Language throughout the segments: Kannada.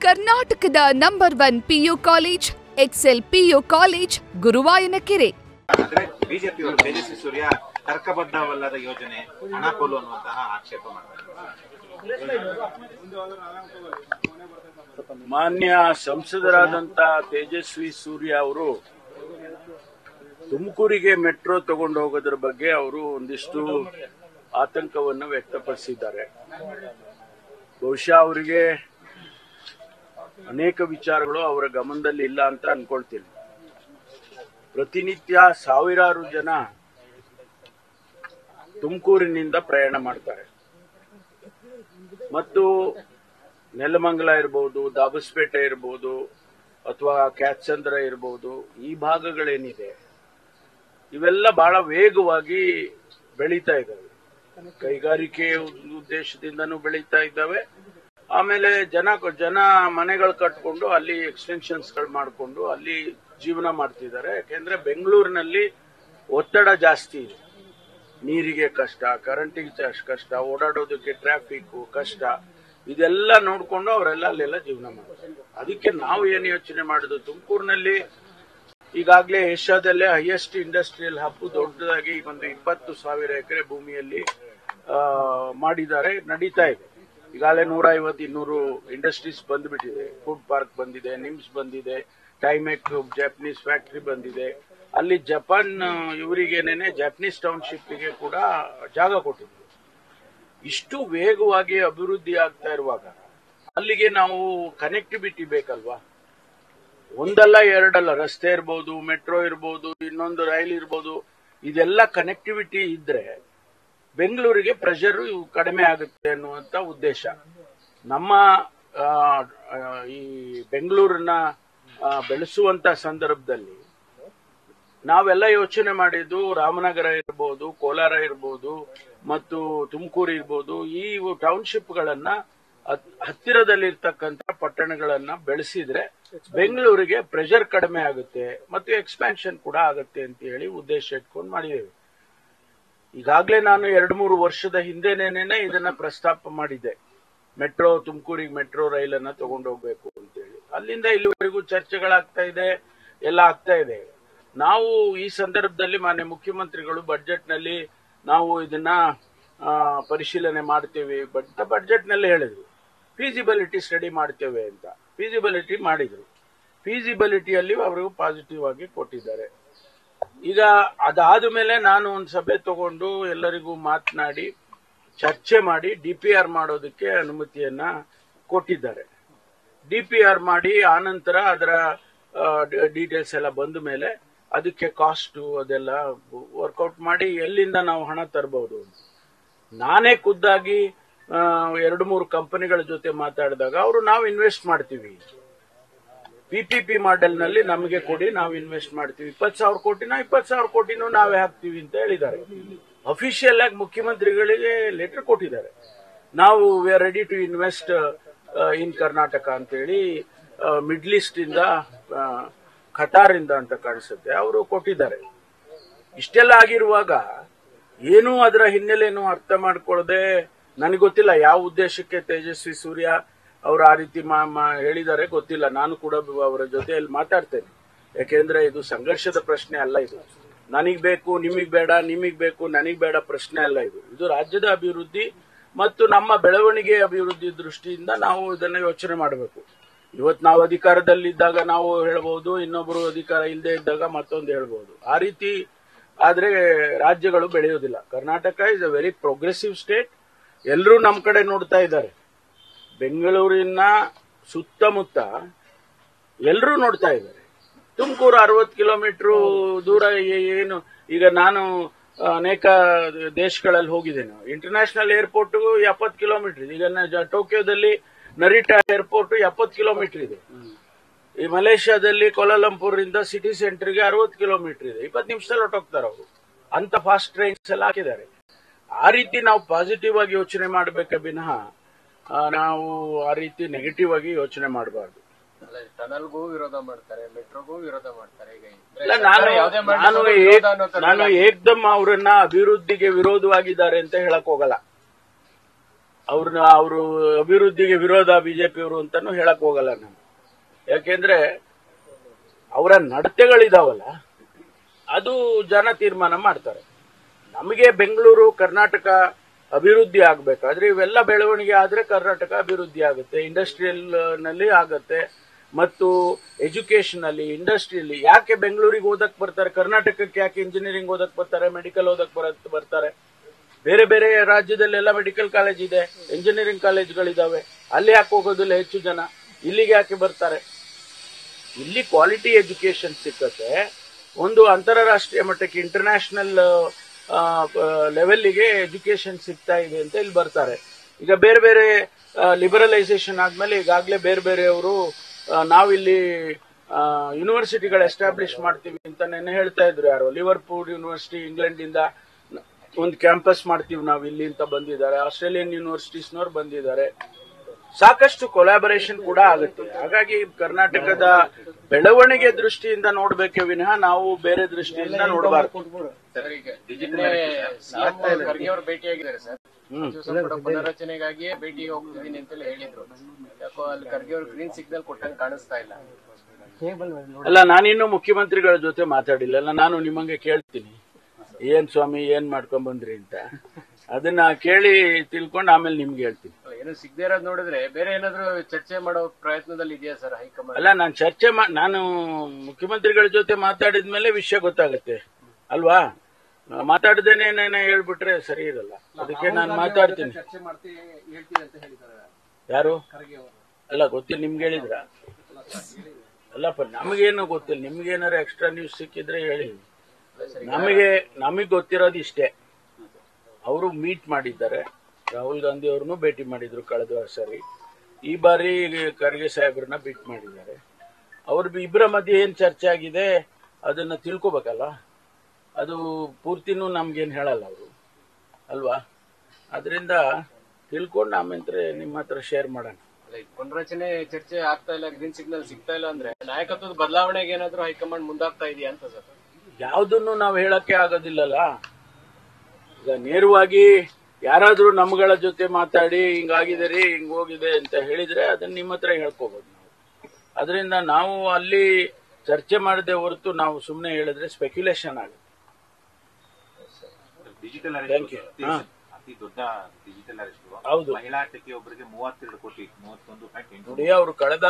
ಕರ್ನಾಟಕದ number 1 PU college Excel PU college Guruvayanakere. BJP Tejasvi Surya ತರ್ಕಬದ್ಧವಲ್ಲದ ಯೋಜನೆ ಹಣ ಕೊಲು ಅನ್ನುವಂತಹ ಆಕ್ಷೇಪ ಮಾಡಿದ್ದಾರೆ. ಮಾನ್ಯ ಸಂಸದರಾದಂತ ತೇಜಸ್ವಿ ಸೂರ್ಯ ಅವರು ತುಮಕೂರಿಗೆ ಮೆಟ್ರೋ ತಗೊಂಡು ಹೋಗೋದ್ರ ಬಗ್ಗೆ ಅವರು ಒಂದಿಷ್ಟು ಆತಂಕವನ್ನು ವ್ಯಕ್ತಪಡಿಸಿದ್ದಾರೆ. ಬಹುಶಃ ಅವರಿಗೆ ಅನೇಕ ವಿಚಾರಗಳು ಅವರ ಗಮನದಲ್ಲಿ ಇಲ್ಲ ಅಂತ ಅನ್ಕೊಳ್ತೀನಿ. ಪ್ರತಿನಿತ್ಯ ಸಾವಿರಾರು ಜನ ತುಮಕೂರಿನಿಂದ ಪ್ರಯಾಣ ಮಾಡ್ತಾರೆ ಮತ್ತು ನೆಲಮಂಗಲ ಇರಬಹುದು, ದಾಬಸ್ಪೇಟೆ ಇರಬಹುದು ಅಥವಾ ಕ್ಯಾತ್ಸಂದ್ರ ಇರಬಹುದು, ಈ ಭಾಗಗಳೇನಿದೆ ಇವೆಲ್ಲ ಬಹಳ ವೇಗವಾಗಿ ಬೆಳೀತಾ ಇದ್ದಾವೆ. ಕೈಗಾರಿಕೆ ಉದ್ದೇಶದಿಂದನೂ ಬೆಳೀತಾ ಇದ್ದಾವೆ. ಆಮೇಲೆ ಜನ ಮನೆಗಳು ಕಟ್ಕೊಂಡು ಅಲ್ಲಿ ಎಕ್ಸ್ಟೆನ್ಷನ್ಸ್ಗಳು ಮಾಡಿಕೊಂಡು ಅಲ್ಲಿ ಜೀವನ ಮಾಡ್ತಿದ್ದಾರೆ. ಯಾಕೆಂದ್ರೆ ಬೆಂಗಳೂರಿನಲ್ಲಿ ಒತ್ತಡ ಜಾಸ್ತಿ ಇದೆ. ನೀರಿಗೆ ಕಷ್ಟ, ಕರೆಂಟಿಗೆ ಕಷ್ಟ, ಓಡಾಡೋದಕ್ಕೆ ಟ್ರಾಫಿಕ್ ಕಷ್ಟ, ಇದೆಲ್ಲ ನೋಡ್ಕೊಂಡು ಅವರೆಲ್ಲ ಅಲ್ಲೆಲ್ಲ ಜೀವನ ಮಾಡ್ತಾರೆ. ಅದಕ್ಕೆ ನಾವು ಏನು ಯೋಚನೆ ಮಾಡಿದ್ವು, ತುಮಕೂರಿನಲ್ಲಿ ಈಗಾಗಲೇ ಏಷ್ಯಾದಲ್ಲೇ ಹೈಯೆಸ್ಟ್ ಇಂಡಸ್ಟ್ರಿಯಲ್ ಹಬ್ ದೊಡ್ಡದಾಗಿ ಒಂದು 20,000 ಎಕರೆ ಭೂಮಿಯಲ್ಲಿ ಮಾಡಿದ್ದಾರೆ, ನಡೀತಾ ಇದೆ. ಈಗಾಗಲೇ 150-200 ಇಂಡಸ್ಟ್ರೀಸ್ ಬಂದ್ಬಿಟ್ಟಿದೆ. ಫುಡ್ ಪಾರ್ಕ್ ಬಂದಿದೆ, ನಿಮ್ಸ್ ಬಂದಿದೆ, ಟೈಮೆಕ್ ಜಾಪನೀಸ್ ಫ್ಯಾಕ್ಟರಿ ಬಂದಿದೆ. ಅಲ್ಲಿ ಜಪಾನ್ ಇವರಿಗೇನೇನೆ ಜಾಪನೀಸ್ ಟೌನ್ಶಿಪ್ಗೆ ಕೂಡ ಜಾಗ ಕೊಟ್ಟಿದ್ರು. ಇಷ್ಟು ವೇಗವಾಗಿ ಅಭಿವೃದ್ಧಿ ಆಗ್ತಾ ಇರುವಾಗ ಅಲ್ಲಿಗೆ ನಾವು ಕನೆಕ್ಟಿವಿಟಿ ಬೇಕಲ್ವಾ? ಒಂದಲ್ಲ ಎರಡಲ್ಲ, ರಸ್ತೆ ಇರ್ಬೋದು, ಮೆಟ್ರೋ ಇರ್ಬೋದು, ಇನ್ನೊಂದು ರೈಲ್ ಇರ್ಬೋದು, ಇದೆಲ್ಲ ಕನೆಕ್ಟಿವಿಟಿ ಇದ್ರೆ ಬೆಂಗಳೂರಿಗೆ ಪ್ರೆಷರ್ ಕಡಿಮೆ ಆಗುತ್ತೆ ಅನ್ನುವಂತ ಉದ್ದೇಶ. ನಮ್ಮ ಈ ಬೆಂಗಳೂರನ್ನ ಬೆಳೆಸುವಂತ ಸಂದರ್ಭದಲ್ಲಿ ನಾವೆಲ್ಲ ಯೋಚನೆ ಮಾಡಿದ್ದು ರಾಮನಗರ ಇರ್ಬೋದು, ಕೋಲಾರ ಇರ್ಬೋದು ಮತ್ತು ತುಮಕೂರು ಇರ್ಬೋದು, ಈ ಟೌನ್ಶಿಪ್ಗಳನ್ನ ಹತ್ತಿರದಲ್ಲಿರ್ತಕ್ಕಂಥ ಪಟ್ಟಣಗಳನ್ನ ಬೆಳೆಸಿದ್ರೆ ಬೆಂಗಳೂರಿಗೆ ಪ್ರೆಷರ್ ಕಡಿಮೆ ಆಗುತ್ತೆ ಮತ್ತು ಎಕ್ಸ್ಪ್ಯಾನ್ಷನ್ ಕೂಡ ಆಗುತ್ತೆ ಅಂತ ಹೇಳಿ ಉದ್ದೇಶ ಇಟ್ಕೊಂಡು ಮಾಡಿದ್ದೇವೆ. ಈಗಾಗಲೇ ನಾನು 2-3 ವರ್ಷದ ಹಿಂದೆನೇನೆ ಇದನ್ನ ಪ್ರಸ್ತಾಪ ಮಾಡಿದ್ದೆ. ಮೆಟ್ರೋ ತುಮಕೂರಿಗೆ ಮೆಟ್ರೋ ರೈಲನ್ನ ತಗೊಂಡು ಹೋಗ್ಬೇಕು ಅಂತೇಳಿ. ಅಲ್ಲಿಂದ ಇಲ್ಲಿವರೆಗೂ ಚರ್ಚೆಗಳಾಗ್ತಾ ಇದೆ, ಎಲ್ಲ ಆಗ್ತಾ ಇದೆ. ನಾವು ಈ ಸಂದರ್ಭದಲ್ಲಿ ಮಾನ್ಯ ಮುಖ್ಯಮಂತ್ರಿಗಳು ಬಜೆಟ್ನಲ್ಲಿ ನಾವು ಇದನ್ನ ಪರಿಶೀಲನೆ ಮಾಡ್ತೇವೆ, ಬಜೆಟ್ನಲ್ಲಿ ಹೇಳಿದ್ರು ಫೀಸಿಬಿಲಿಟಿ ಸ್ಟಡಿ ಮಾಡ್ತೇವೆ ಅಂತ. ಫೀಸಿಬಿಲಿಟಿ ಮಾಡಿದ್ರು. ಫೀಸಿಬಿಲಿಟಿಯಲ್ಲಿ ಅವರು ಪಾಸಿಟಿವ್ ಆಗಿ ಕೊಟ್ಟಿದ್ದಾರೆ. ಈಗ ಅದಾದ ಮೇಲೆ ನಾನು ಒಂದು ಸಭೆ ತಗೊಂಡು ಎಲ್ಲರಿಗೂ ಮಾತನಾಡಿ ಚರ್ಚೆ ಮಾಡಿ DPR ಮಾಡೋದಕ್ಕೆ ಅನುಮತಿಯನ್ನ ಕೊಟ್ಟಿದ್ದಾರೆ. DPR ಮಾಡಿ ಆನಂತರ ಅದರ ಡೀಟೇಲ್ಸ್ ಎಲ್ಲ ಬಂದ ಮೇಲೆ ಅದಕ್ಕೆ ಕಾಸ್ಟ್ ಅದೆಲ್ಲ ವರ್ಕೌಟ್ ಮಾಡಿ ಎಲ್ಲಿಂದ ನಾವು ಹಣ ತರಬಹುದು. ನಾನೇ ಖುದ್ದಾಗಿ 2-3 ಕಂಪನಿಗಳ ಜೊತೆ ಮಾತಾಡಿದಾಗ ಅವರು ನಾವು ಇನ್ವೆಸ್ಟ್ ಮಾಡ್ತೀವಿ, PPP ಮಾಡೆಲ್ ನಲ್ಲಿ ನಮಗೆ ಕೊಡಿ, ನಾವು ಇನ್ವೆಸ್ಟ್ ಮಾಡ್ತೀವಿ, 20,000 ಕೋಟಿನ 20,000 ಕೋಟಿನೂ ನಾವೇ ಹಾಕ್ತೀವಿ ಅಂತ ಹೇಳಿದ್ದಾರೆ. ಅಫಿಷಿಯಲ್ ಆಗಿ ಮುಖ್ಯಮಂತ್ರಿಗಳಿಗೆ ಲೆಟರ್ ಕೊಟ್ಟಿದ್ದಾರೆ. ನಾವು we are ready to invest in Karnataka ಅಂತೇಳಿ ಮಿಡ್ಲ್ ಈಸ್ಟ್ ಇಂದ ಖತಾರ್ ಇಂದ ಅಂತ ಕಾಣಿಸುತ್ತೆ ಅವರು ಕೊಟ್ಟಿದ್ದಾರೆ. ಇಷ್ಟೆಲ್ಲ ಆಗಿರುವಾಗ ಏನೂ ಅದರ ಹಿನ್ನೆಲೆಯನ್ನು ಅರ್ಥ ಮಾಡ್ಕೊಳ್ಳದೆ, ನನಗೆ ಗೊತ್ತಿಲ್ಲ ಯಾವ ಉದ್ದೇಶಕ್ಕೆ ತೇಜಸ್ವಿ ಸೂರ್ಯ ಅವರು ಆ ರೀತಿ ಹೇಳಿದ್ದಾರೆ ಗೊತ್ತಿಲ್ಲ. ನಾನು ಕೂಡ ಅವರ ಜೊತೆಯಲ್ಲಿ ಮಾತಾಡ್ತೇನೆ. ಯಾಕೆಂದ್ರೆ ಇದು ಸಂಘರ್ಷದ ಪ್ರಶ್ನೆ ಅಲ್ಲ. ಇದು ನನಗ್ ಬೇಕು ನಿಮಗ್ ಬೇಡ, ನಿಮಗ್ ಬೇಕು ನನಗ್ ಬೇಡ ಪ್ರಶ್ನೆ ಅಲ್ಲ. ಇದು ರಾಜ್ಯದ ಅಭಿವೃದ್ಧಿ ಮತ್ತು ನಮ್ಮ ಬೆಳವಣಿಗೆ ಅಭಿವೃದ್ಧಿ ದೃಷ್ಟಿಯಿಂದ ನಾವು ಇದನ್ನ ಯೋಚನೆ ಮಾಡಬೇಕು. ಇವತ್ತು ನಾವು ಅಧಿಕಾರದಲ್ಲಿದ್ದಾಗ ನಾವು ಹೇಳ್ಬಹುದು, ಇನ್ನೊಬ್ಬರು ಅಧಿಕಾರ ಇಲ್ಲದೆ ಇದ್ದಾಗ ಮತ್ತೊಂದು ಹೇಳ್ಬಹುದು. ಆ ರೀತಿ ಆದ್ರೆ ರಾಜ್ಯಗಳು ಬೆಳೆಯೋದಿಲ್ಲ. Karnataka is a very progressive state. ಎಲ್ಲರೂ ನಮ್ಮ ಕಡೆ ನೋಡ್ತಾ ಇದ್ದಾರೆ. ಬೆಂಗಳೂರಿನ ಸುತ್ತಮುತ್ತ ಎಲ್ಲರೂ ನೋಡ್ತಾ ಇದ್ದಾರೆ. ತುಮಕೂರು 60 ಕಿಲೋಮೀಟರ್ ದೂರ ಏನು. ಈಗ ನಾನು ಅನೇಕ ದೇಶಗಳಲ್ಲಿ ಹೋಗಿದ್ದೇನೆ. ಇಂಟರ್ನ್ಯಾಷನಲ್ ಏರ್ಪೋರ್ಟ್ 70 ಕಿಲೋಮೀಟರ್ ಇದೆ. ಈಗ ಟೋಕಿಯೋದಲ್ಲಿ ನರಿಟಾ ಏರ್ಪೋರ್ಟ್ 70 ಕಿಲೋಮೀಟರ್ ಇದೆ. ಈ ಮಲೇಷ್ಯಾದಲ್ಲಿ ಕೋಲಾಲಂಪುರ್ ಇಂದ ಸಿಟಿ ಸೆಂಟರ್ಗೆ 60 ಕಿಲೋಮೀಟರ್ ಇದೆ. 20 ನಿಮಿಷದಲ್ಲಿ ಹೊರಟೋಗ್ತಾರೆ ಅವರು. ಅಂತ ಫಾಸ್ಟ್ ಟ್ರೈನ್ಸ್ ಎಲ್ಲ ಹಾಕಿದ್ದಾರೆ. ಆ ರೀತಿ ನಾವು ಪಾಸಿಟಿವ್ ಆಗಿ ಯೋಚನೆ ಮಾಡಬೇಕೆ ವಿನಃ ನಾವು ಆ ರೀತಿ ನೆಗೆಟಿವ್ ಆಗಿ ಯೋಚನೆ ಮಾಡಬಾರ್ದು. ಟನಲ್ಗೂ ವಿರೋಧ ಮಾಡ್ತಾರೆ, ಮೆಟ್ರೋಗೂ ವಿರೋಧ ಮಾಡ್ತಾರೆ. ನಾನು ಏಕ್ದಮ್ ಅವರನ್ನ ಅಭಿವೃದ್ಧಿಗೆ ವಿರೋಧವಾಗಿದ್ದಾರೆ ಅಂತ ಹೇಳಕ್ ಹೋಗಲ್ಲ. ಅವರು ಅಭಿವೃದ್ಧಿಗೆ ವಿರೋಧ ಬಿಜೆಪಿಯವರು ಅಂತಾನು ಹೇಳಕ್ ಹೋಗಲ್ಲ ನಾನು. ಯಾಕೆಂದ್ರೆ ಅವರ ನಡತೆಗಳಿದಾವಲ್ಲ ಅದು ಜನ ತೀರ್ಮಾನ ಮಾಡ್ತಾರೆ. ನಮಗೆ ಬೆಂಗಳೂರು ಕರ್ನಾಟಕ ಅಭಿವೃದ್ಧಿ ಆಗ್ಬೇಕಾದ್ರೆ ಇವೆಲ್ಲ ಬೆಳವಣಿಗೆ ಆದ್ರೆ ಕರ್ನಾಟಕ ಅಭಿವೃದ್ಧಿ ಆಗುತ್ತೆ. ಇಂಡಸ್ಟ್ರಿಯಲ್ ನಲ್ಲಿ ಆಗತ್ತೆ ಮತ್ತು ಎಜುಕೇಶನ್ ಅಲ್ಲಿ, ಇಂಡಸ್ಟ್ರಿಯಲ್ಲಿ. ಯಾಕೆ ಬೆಂಗಳೂರಿಗೆ ಓದಕ್ ಬರ್ತಾರೆ? ಕರ್ನಾಟಕಕ್ಕೆ ಯಾಕೆ ಇಂಜಿನಿಯರಿಂಗ್ ಓದಕ್ ಬರ್ತಾರೆ, ಮೆಡಿಕಲ್ ಓದಕ್ ಬರ್ತಾರೆ? ಬೇರೆ ಬೇರೆ ರಾಜ್ಯದಲ್ಲೆಲ್ಲ ಮೆಡಿಕಲ್ ಕಾಲೇಜ್ ಇದೆ, ಇಂಜಿನಿಯರಿಂಗ್ ಕಾಲೇಜ್ಗಳಿದಾವೆ. ಅಲ್ಲಿ ಯಾಕೆ ಹೋಗೋದಿಲ್ಲ ಹೆಚ್ಚು ಜನ? ಇಲ್ಲಿಗೆ ಯಾಕೆ ಬರ್ತಾರೆ? ಇಲ್ಲಿ ಕ್ವಾಲಿಟಿ ಎಜುಕೇಶನ್ ಸಿಕ್ಕತ್ತೆ. ಒಂದು ಅಂತಾರಾಷ್ಟ್ರೀಯ ಮಟ್ಟಕ್ಕೆ ಇಂಟರ್ನ್ಯಾಷನಲ್ ಲೆವೆಲ್ಗೆ ಎಜುಕೇಶನ್ ಸಿಗ್ತಾ ಇದೆ ಅಂತ ಇಲ್ಲಿ ಬರ್ತಾರೆ. ಈಗ ಬೇರೆ ಬೇರೆ ಲಿಬರಲೈಸೇಷನ್ ಆದ್ಮೇಲೆ ಈಗಾಗಲೇ ಬೇರೆ ಬೇರೆಯವರು ನಾವಿಲ್ಲಿ ಯೂನಿವರ್ಸಿಟಿಗಳು ಎಸ್ಟಾಬ್ಲಿಷ್ ಮಾಡ್ತೀವಿ ಅಂತ ನೆನ್ನೆ ಹೇಳ್ತಾ ಇದ್ರು. ಯಾರು? ಲಿವರ್ಪೂಲ್ ಯೂನಿವರ್ಸಿಟಿ ಇಂಗ್ಲೆಂಡ್ ಇಂದ ಒಂದು ಕ್ಯಾಂಪಸ್ ಮಾಡ್ತೀವಿ ನಾವು ಇಲ್ಲಿ ಅಂತ ಬಂದಿದ್ದಾರೆ. ಆಸ್ಟ್ರೇಲಿಯನ್ ಯೂನಿವರ್ಸಿಟೀಸ್ನವ್ರು ಬಂದಿದ್ದಾರೆ. ಸಾಕಷ್ಟು ಕೊಲಾಬರೇಷನ್ ಕೂಡ ಆಗುತ್ತೆ. ಹಾಗಾಗಿ ಕರ್ನಾಟಕದ ಬೆಳವಣಿಗೆ ದೃಷ್ಟಿಯಿಂದ ನೋಡ್ಬೇಕೆ ವಿನಃ ನಾವು ಬೇರೆ ದೃಷ್ಟಿಯಿಂದ ನೋಡಬಾರ್ದು. ಖರ್ಗೆ ಅವರು ಭೇಟಿಯಾಗಿದ್ದಾರೆ ಸರ್, ಪುನರಚನೆಗಾಗಿಯೇ ಭೇಟಿಗೆ ಹೋಗ್ತಿದ್ದೀನಿ ಅಂತೆಲ್ಲ ಹೇಳಿದ್ರು. ಯಾಕೋ ಅಲ್ಲಿ ಖರ್ಗೆ ಅವರು ಗ್ರೀನ್ ಸಿಗ್ನಲ್ ಕೊಟ್ಟಂಗೆ ಕಾಣಿಸ್ತಾ ಇಲ್ಲ. ಅಲ್ಲ, ನಾನಿನ್ನು ಮುಖ್ಯಮಂತ್ರಿಗಳ ಜೊತೆ ಮಾತಾಡಿಲ್ಲ. ನಾನು ನಿಮಗೆ ಕೇಳ್ತೀನಿ, ಏನ್ ಸ್ವಾಮಿ ಏನ್ ಮಾಡ್ಕೊಂಡ್ ಬಂದ್ರಿ ಅಂತ. ಅದನ್ನ ಕೇಳಿ ತಿಳ್ಕೊಂಡು ಆಮೇಲೆ ನಿಮ್ಗೆ ಹೇಳ್ತೀನಿ. ಏನು ಸಿಗದೆ ಇರೋದು ನೋಡಿದ್ರೆ ಬೇರೆ ಏನಾದ್ರು ಚರ್ಚೆ ಮಾಡೋ ಪ್ರಯತ್ನದಲ್ಲಿ ಇದೆಯಾ ಸರ್ ಹೈಕಮಾಂಡ್? ಅಲ್ಲ, ನಾನು ಮುಖ್ಯಮಂತ್ರಿಗಳ ಜೊತೆ ಮಾತಾಡಿದ್ಮೇಲೆ ವಿಷಯ ಗೊತ್ತಾಗುತ್ತೆ ಅಲ್ವಾ? ಮಾತಾಡದೇನೆ ಹೇಳ್ಬಿಟ್ರೆ ಸರಿ ಇರಲ್ಲ. ಅದಕ್ಕೆ ನಾನು ಮಾತಾಡ್ತೀನಿ. ಯಾರು? ಅಲ್ಲ, ಗೊತ್ತಿಲ್ಲ. ನಿಮ್ಗೆ ಹೇಳಿದ್ರ? ಅಲ್ಲಪ್ಪ, ನಮಗೇನು ಗೊತ್ತಿಲ್ಲ. ನಿಮ್ಗೇನಾರು ಎಕ್ಸ್ಟ್ರಾ ನ್ಯೂಸ್ ಸಿಕ್ಕಿದ್ರೆ ಹೇಳಿ. ನಮಗೆ ಗೊತ್ತಿರೋದು ಇಷ್ಟೇ. ಅವರು ಮೀಟ್ ಮಾಡಿದ್ದಾರೆ. ರಾಹುಲ್ ಗಾಂಧಿ ಅವ್ರನ್ನು ಭೇಟಿ ಮಾಡಿದ್ರು ಕಳೆದ ಸರಿ. ಈ ಬಾರಿ ಖರ್ಗೆ ಸಾಹೇಬ್ರನ್ನ ಭೇಟಿ ಮಾಡಿದ್ದಾರೆ. ಅವ್ರ ಇಬ್ಬರ ಮಧ್ಯೆ ಏನ್ ಚರ್ಚೆ ಆಗಿದೆ ಅದನ್ನ ತಿಳ್ಕೊಬೇಕಲ್ಲ. ಅದು ಪೂರ್ತಿನೂ ನಮ್ಗೇನು ಹೇಳಲ್ಲ ಅವರು ಅಲ್ವಾ? ಅದರಿಂದ ತಿಳ್ಕೊಂಡು ಆಮೇಲೆ ನಿಮ್ಮ ಹತ್ರ ಶೇರ್ ಮಾಡೋಣ. ಪುನರಚನೆ ಚರ್ಚೆ ಆಗ್ತಾ ಇಲ್ಲ, ಗ್ರೀನ್ ಸಿಗ್ನಲ್ ಸಿಗ್ತಾ ಇಲ್ಲ ಅಂದ್ರೆ ನಾಯಕತ್ವದ ಬದಲಾವಣೆಗೆ ಏನಾದ್ರು ಹೈಕಮಾಂಡ್ ಮುಂದಾಗ್ತಾ ಇದೆಯಾ ಅಂತ ಸರ್? ಯಾವುದನ್ನು ನಾವು ಹೇಳಕ್ಕೆ ಆಗೋದಿಲ್ಲಲ್ಲ. ಈಗ ನೇರವಾಗಿ ಯಾರಾದ್ರೂ ನಮ್ಗಳ ಜೊತೆ ಮಾತಾಡಿ ಹಿಂಗಾಗಿದೆ ರೀ, ಹಿಂಗ್ ಹೋಗಿದೆ ಅಂತ ಹೇಳಿದ್ರೆ ಅದನ್ನ ನಿಮ್ಮ ಹತ್ರ ಹೇಳ್ಕೋಬಹುದು ನಾವು. ಅದರಿಂದ ನಾವು ಅಲ್ಲಿ ಚರ್ಚೆ ಮಾಡದೆ ಹೊರತು ನಾವು ಸುಮ್ಮನೆ ಹೇಳಿದ್ರೆ ಸ್ಪೆಕ್ಯುಲೇಷನ್ ಆಗುತ್ತೆ. ಡಿಜಿಟಲ್ ಅತಿ ದೊಡ್ಡ ಡಿಜಿಟಲ್ ಅರೆಸ್ಟ್. ಹೌದು. ಮಹಿಳಾ ಒಬ್ಬರಿಗೆ 32 ಕೋಟಿ 31.8 ನೋಡಿ, ಅವರು ಕಳೆದ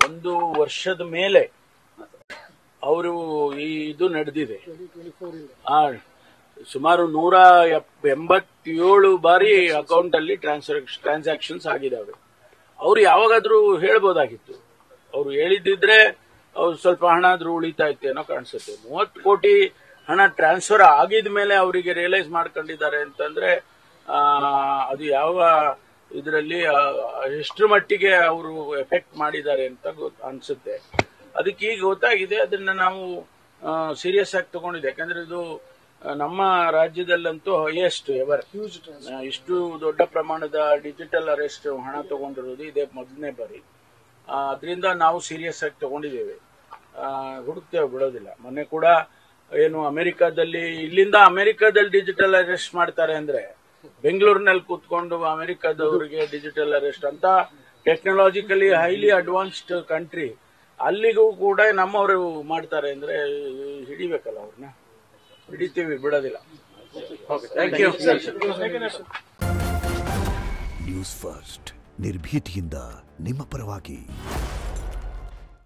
1 ವರ್ಷದ ಮೇಲೆ ಅವರು ಇದು ನಡೆದಿದೆ. ಸುಮಾರು 187 ಬಾರಿ ಅಕೌಂಟ್ ಅಲ್ಲಿ ಟ್ರಾನ್ಸಾಕ್ಷನ್ಸ್ ಆಗಿದಾವೆ. ಅವ್ರು ಯಾವಾಗಾದ್ರೂ ಹೇಳ್ಬೋದಾಗಿತ್ತು. ಅವ್ರು ಹೇಳಿದ್ರೆ ಅವ್ರು ಸ್ವಲ್ಪ ಹಣ ಆದ್ರೂ ಉಳಿತಾ ಇತ್ತೇನೋ ಕಾಣಿಸುತ್ತೆ. 30 ಕೋಟಿ ಹಣ ಟ್ರಾನ್ಸ್ಫರ್ ಆಗಿದ ಮೇಲೆ ಅವರಿಗೆ ರಿಯಲೈಸ್ ಮಾಡ್ಕೊಂಡಿದ್ದಾರೆ ಅಂತಂದ್ರೆ ಅದು ಯಾವ ಇದರಲ್ಲಿ ಎಷ್ಟರ ಮಟ್ಟಿಗೆ ಅವರು ಎಫೆಕ್ಟ್ ಮಾಡಿದ್ದಾರೆ ಅಂತ ಅನ್ಸುತ್ತೆ. ಅದಕ್ಕೆ ಈಗ ಗೊತ್ತಾಗಿದೆ. ಅದನ್ನ ನಾವು ಸೀರಿಯಸ್ ಆಗಿ ತಗೊಂಡಿದೆ. ಯಾಕಂದ್ರೆ ಇದು ನಮ್ಮ ರಾಜ್ಯದಲ್ಲಂತೂ ಹೈಯೆಸ್ಟ್ ಎವರ್. ಇಷ್ಟು ದೊಡ್ಡ ಪ್ರಮಾಣದ ಡಿಜಿಟಲ್ ಅರೆಸ್ಟ್ ಹಣ ತಗೊಂಡಿರೋದು ಇದೇ ಮೊದಲನೇ ಬಾರಿ. ಅದರಿಂದ ನಾವು ಸೀರಿಯಸ್ ಆಗಿ ತಗೊಂಡಿದ್ದೇವೆ. ಹುಡುಕ್ತೇವೆ, ಬಿಡೋದಿಲ್ಲ. ಮೊನ್ನೆ ಕೂಡ ಏನು ಇಲ್ಲಿಂದ ಅಮೆರಿಕಾದಲ್ಲಿ ಡಿಜಿಟಲ್ ಅರೆಸ್ಟ್ ಮಾಡ್ತಾರೆ ಅಂದ್ರೆ ಬೆಂಗಳೂರಿನಲ್ಲಿ ಕೂತ್ಕೊಂಡು ಅಮೆರಿಕಾದವರಿಗೆ ಡಿಜಿಟಲ್ ಅರೆಸ್ಟ್ ಅಂತ ಟೆಕ್ನಾಲಜಿಕಲಿ ಹೈಲಿ ಅಡ್ವಾನ್ಸ್ಡ್ ಕಂಟ್ರಿ, ಅಲ್ಲಿಗೂ ಕೂಡ ನಮ್ಮವರು ಮಾಡ್ತಾರೆ ಅಂದ್ರೆ ಹಿಡಿಬೇಕಲ್ಲ ಅವ್ರನ್ನ. ಹಿಡಿತೀವಿ, ಬಿಡೋದಿಲ್ಲ. Thank you. ನ್ಯೂಸ್ ಫಸ್ಟ್, ನಿರ್ಭೀತಿಯಿಂದ ನಿಮ್ಮ ಪರವಾಗಿ.